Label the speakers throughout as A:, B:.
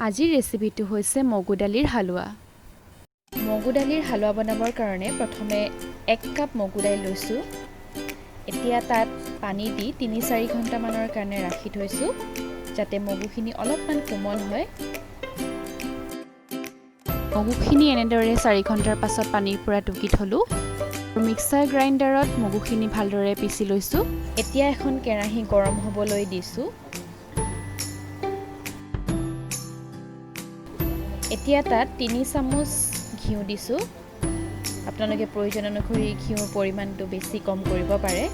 A: আজিৰ ৰেচিপিটো হৈছে মগু দালিৰ হালোৱা। মগু দালিৰ হালোৱা বনাবৰ কাৰণে প্ৰথমে 1 কাপ মগু দাইল লৈছোঁ। এতিয়া তাত পানী দি 3-4 ঘণ্টামানৰ কাৰণে ৰাখি থৈছোঁ যাতে মগুখিনি অলপমান কোমল হয়। মগুখিনি এনেদৰে 4 ঘণ্টাৰ পাছত পানীৰ পৰা টুকি থলোঁ। মিক্সাৰ গ্ৰাইণ্ডাৰত মগুখিনি ভালদৰে পিচি লৈছোঁ। এতিয়া এখন কেৰাহী গৰম হ'বলৈ দিছোঁ। এতিয়া তাত 3 চামুচ ঘিউ দিছোঁ। আপোনালোকে প্ৰয়োজন অনুসৰি ঘিউৰ পৰিমাণটো বেছি কম কৰিব পাৰে।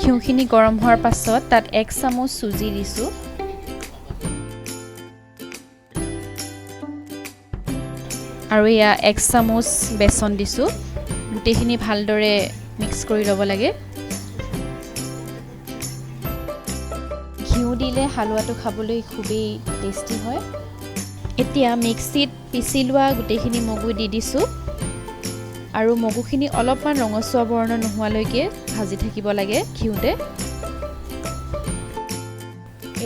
A: ঘিউখিনি গৰম হোৱাৰ পাছত তাত 1 চামুচ চুজি দিছোঁ। আৰু এয়া 1 চামুচ বেচন দিছোঁ। গোটেইখিনি ভালদৰে মিক্স কৰি ল'ব লাগে। ঘিউ দিলে হালোৱাটো খাবলৈ খুবেই টেষ্টি হয়। এতিয়া মিক্সিত পিচি লোৱা গোটেইখিনি মগু দি দিছোঁ আৰু মগুখিনি অলপমান ৰঙচুৱা বৰ্ণ নোহোৱালৈকে ভাজি থাকিব লাগে ঘিউতে।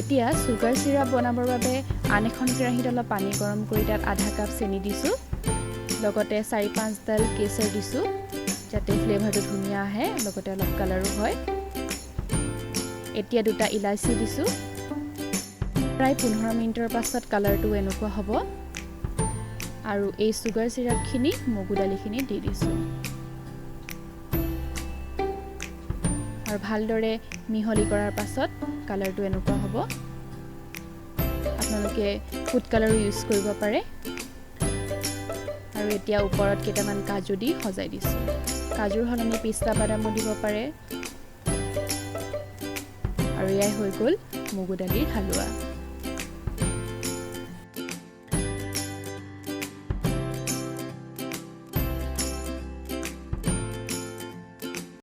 A: এতিয়া চুগাৰ চিৰাপ বনাবৰ বাবে আন এখন কেৰাহীত অলপ পানী গৰম কৰি তাত আধা কাপ চেনি দিছোঁ। লগতে 4-5 ডাল কেশৰ দিছোঁ যাতে ফ্লেভাৰটো ধুনীয়া আহে, লগতে অলপ কালাৰো হয়। এতিয়া 2টা ইলাচি দিছোঁ। প্ৰায় 15 মিনিটৰ পাছত কালাৰটো এনেকুৱা হ'ব আৰু এই চুগাৰ চিৰাপখিনি মগু দালিখিনি দি দিছোঁ আৰু ভালদৰে মিহলি কৰাৰ পাছত কালাৰটো এনেকুৱা হ'ব। আপোনালোকে ফুড কালাৰো ইউজ কৰিব পাৰে। আৰু এতিয়া ওপৰত কেইটামান কাজু দি সজাই দিছোঁ। কাজুৰ সলনি পিস্তা বাদামো দিব পাৰে। আৰু এয়াই হৈ গ'ল মগু দালিৰ হালোৱা।